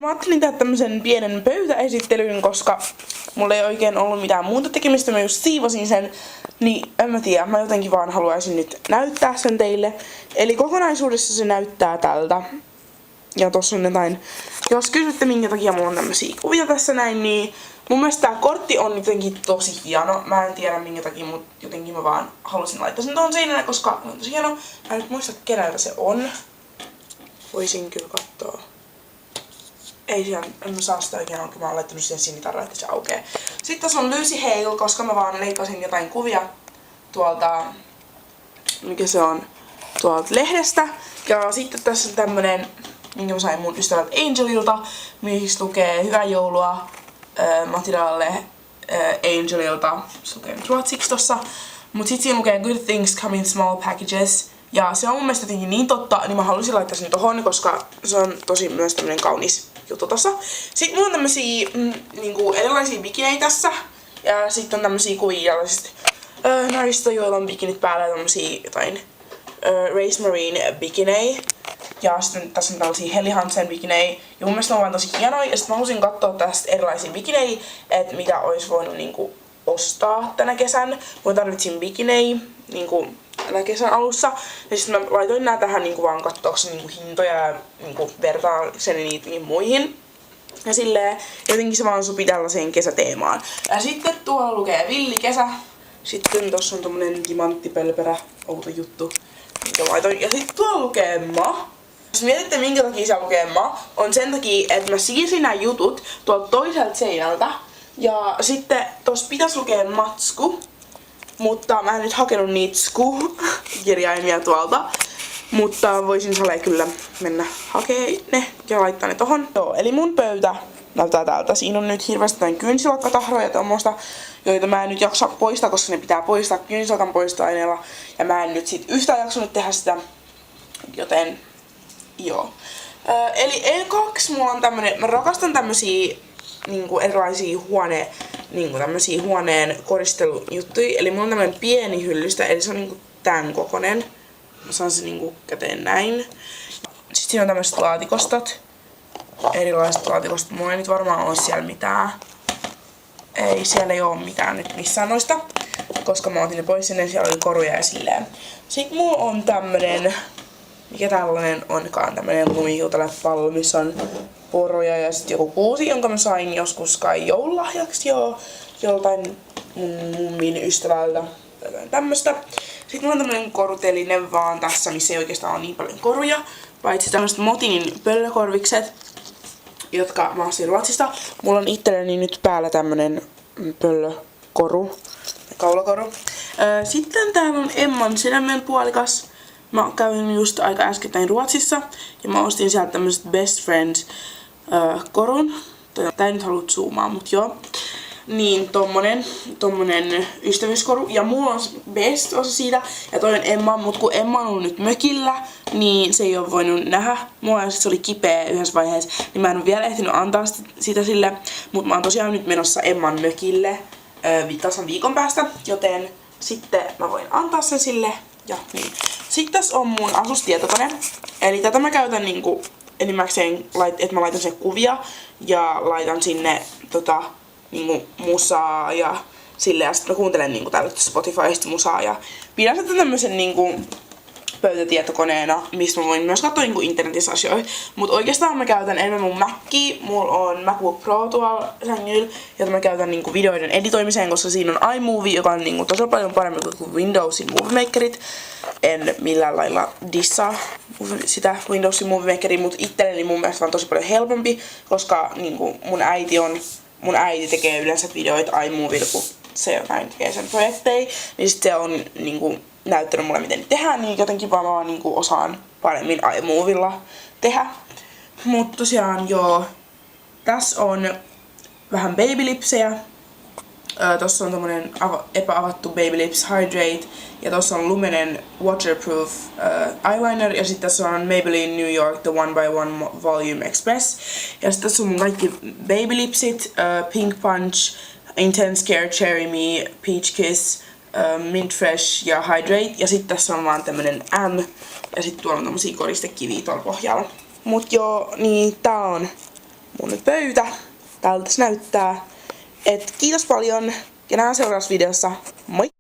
Mä ajattelin tehdä tämmösen pienen pöytäesittelyn, koska mulla ei oikein ollut mitään muuta tekemistä. Mä just siivosin sen, niin en mä tiedä, mä jotenkin vaan haluaisin nyt näyttää sen teille. Eli kokonaisuudessa se näyttää tältä. Ja tossa on jotain, jos kysytte minkä takia mulla on tämmösiä kuvia tässä näin, niin mun mielestä tää kortti on jotenkin tosi hieno. Mä en tiedä minkä takia, mutta jotenkin mä vaan halusin laittaa sen tohon seinälle, koska on tosi hieno. Mä en nyt muista keneltä se on. Voisin kyllä katsoa. Ei siellä, en mä saa sitä oikein auki, mä oon laittanut siihen sinitarra, että se aukee. Sitten tässä on Lucy Hale, koska mä vaan leikasin jotain kuvia tuolta, mikä se on, tuolta lehdestä. Ja sitten tässä on tämmönen, minkä mä sain mun ystävältä Angelilta, missä lukee hyvää joulua Matildalle Angelilta. Se lukee nyt ruotsiksi tossa. Mut sit siinä lukee good things come in small packages. Ja se on mun mielestä jotenkin niin totta, niin mä halusin laittaa sen tohon, koska se on tosi myös tämmönen kaunis juttu tossa. Sitten mulla on tämmösiä niinku erilaisia bikineitä tässä. Ja sitten on tämmösiä kuvia tällaisista naisista, joilla on bikinit päällä, tämmösiä jotain Race Marine bikinejä. Ja sitten tässä on tällaisia Helly Hansen bikinejä. Ja mun mielestä ne on vaan tosi hienoja. Ja sitten mä halusin katsoa tästä erilaisia bikinejä, että mitä olisi voinut niinku ostaa tänä kesän. Mä tarvitsin bikinejä niinku tänä kesän alussa. Ja sitten mä laitoin nää tähän niinku vaan kattookseni niinku hintoja ja niinku vertaakseni niitä muihin. Ja silleen jotenkin se vaan sopi tällaiseen kesäteemaan. Ja sitten tuolla lukee villi kesä. Sitten tossa on tommonen timanttipelperä outo juttu, minkä laitoin. Ja sitten tuolla lukee ma. Jos mietitte minkä takia siellä lukee ma, on sen takia, että mä siirsin nämä jutut tuolta toiselta seinältä. Ja sitten tossa pitäisi lukea matsku. Mutta mä en nyt hakenut niitä kirjaimia tuolta. Mutta voisin salee kyllä mennä hakee ne ja laittaa ne tohon. Joo, eli mun pöytä näyttää tältä. Siinä on nyt hirveästi jotain kynsilakkatahroja tommoista, joita mä en nyt jaksa poistaa, koska ne pitää poistaa kynsilakan poistoaineella. Ja mä en nyt sit yhtään jaksanut tehdä sitä, joten joo. Eli ekaksi mulla on tämmönen, mä rakastan tämmösiä niinku erilaisia tämmösiä huoneen koristelujuttuja. Eli mulla on tämmönen pieni hyllystä, eli se on niinku tän kokonen. Mä saan sen niinku käteen näin. Sitten siinä on tämmöset laatikostot. Erilaiset laatikostot. Mulla ei nyt varmaan oo siellä mitään. Ei, siellä ei oo mitään nyt missään noista. Koska mä otin ne pois sinne, siellä oli koruja ja silleen. Sitten mulla on tämmönen, mikä tällainen onkaan, tämmönen lumihiutaläppäpallo, missä on poroja ja sitten joku kuusi, jonka mä sain joskus kai joululahjaksi joltain mummin ystävältä. Tämmöstä. Sitten mulla on tämmönen koruteline vaan tässä, missä ei oikeastaan ole niin paljon koruja. Paitsi tämmöset Motinin pöllökorvikset, jotka mä ostin Ruotsista. Mulla on itselleni nyt päällä tämmönen pöllökoru, kaulakoru. Sitten täällä on Emman sydämen puolikas. Mä kävin just aika äskettäin Ruotsissa ja mä ostin sieltä tämmöset Best Friends korun. Tää ei nyt halua zoomaa, mut joo. Niin tommonen ystävyyskoru. Ja mulla on best osa siitä ja toi on Emma, mut kun Emma on ollut nyt mökillä, niin se ei oo voinut nähdä. Mulla se oli kipeä yhdessä vaiheessa, niin mä en oo vielä ehtinyt antaa sitä sille. Mut mä oon tosiaan nyt menossa Emman mökille tasan viikon päästä, joten sitten mä voin antaa sen sille. Ja niin. Sitten tässä on mun asustietokone. Eli tätä mä käytän niinku enimmäkseen, että mä laitan sen kuvia ja laitan sinne niinku musaa ja silleen, ja sitten mä kuuntelen niinku tällaista Spotifysta musaa ja pidän sitä tämmösen niinku pöytätietokoneena, mistä mä voin myös katsoa niinku internetissä asioita. Mut oikeastaan mä käytän enemmän mun Mackia, mulla on MacBook Pro tuolla sängyllä, jota mä käytän niinku videoiden editoimiseen, koska siinä on iMovie, joka on niinku tosi paljon parempi kuin Windowsin Movie Makerit. En millään lailla dissaa sitä Windowsin Movie Makeria, mut itselleni mun mielestä on tosi paljon helpompi, koska niinku mun äiti tekee yleensä videoita iMoviella, kun se jotain tekee sen projekteja, niin sit se on niinku näyttänyt mulle miten tehdään, niin jotenkin vaan niinku osaan paremmin iMoviella tehdä. Mut tosiaan joo, tässä on vähän babylipsejä. Tossa on tommonen epäavattu Baby Lips Hydrate ja tossa on Lumenen Waterproof eyeliner ja sitten tässä on Maybelline New York The One by One Volume Express ja sitten tässä on mun kaikki Baby Lipsit, Pink Punch, Intense Care Cherry Me, Peach Kiss, Mint Fresh ja Hydrate ja sitten tässä on vaan tämmönen M ja sitten tuolla on tommosia koristekiviä tuolla pohjalla. Mut joo, niin tää on mun pöytä. Tältä se näyttää. Et kiitos paljon ja nähdään seuraavassa videossa. Moi!